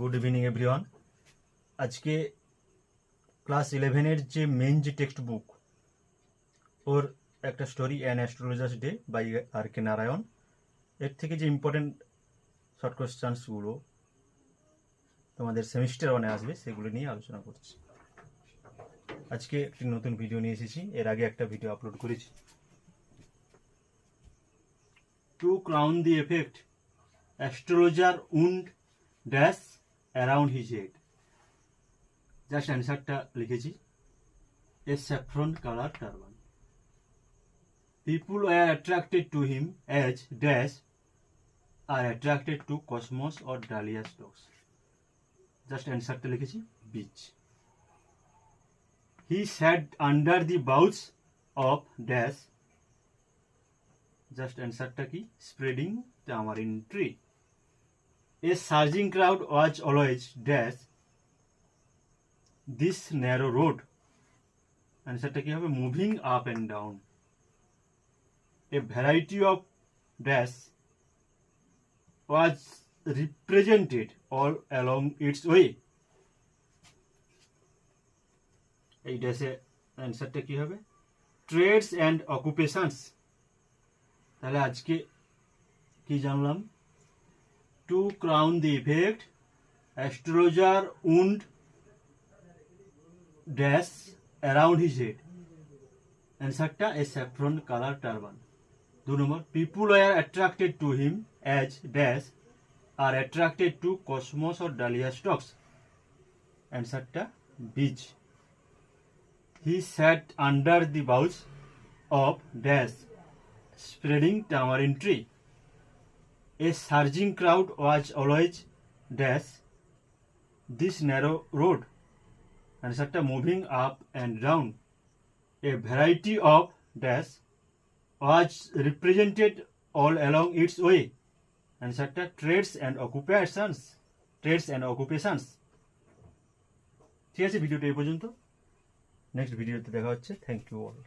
Good evening everyone. আজকে class 11-এর যে মেন যে টেক্সট বুক ওর একটা story an astrologer's day by R K Narayan, এর থেকে যে ইম্পর্টেন্ট শর্ট কোয়েশ্চান্সগুলো তোমাদের সেমিস্টার ওয়ানে আসবে সেগুলো নিয়ে আলোচনা করছি। আজকে একটি নতুন ভিডিও নিয়ে এসেছি, এর আগে একটা ভিডিও আপলোড করেছি। To crown the effect astrologer wound dash around his head. Just অ্যান্সারটা লিখেছি, a saffron colour turban. People are attracted to him as dash are attracted to cosmos or dahlia stalks. Just অ্যান্সারটা লিখেছি, beach. He sat under the boughs of dash. Just অ্যান্সারটা কি, spreading tamarind tree. A surging crowd was always dash this narrow road. অ্যান্সারটা কি হবে, moving up and down. A variety of dash was represented all along its way. এই ড্যাশে অ্যান্সারটা কি হবে, trades and occupations. তাহলে আজকে কি জানলাম, to crown the effect astrologer wound dash around his head. অ্যান্সারটা a saffron color turban. 2 number, people were attracted to him as dash are attracted to cosmos or dahlia stalks. অ্যান্সারটা beach. He sat under the boughs of dash spreading tamarind tree. A surging crowd was always dash this narrow road. Answer moving up and down. A variety of dash was represented all along its way. Answer trades and occupations. Trades and occupations. ঠিক আছে, ভিডিওটা এই পর্যন্ত। Next ভিডিওতে দেখা হচ্ছে। Thank you all.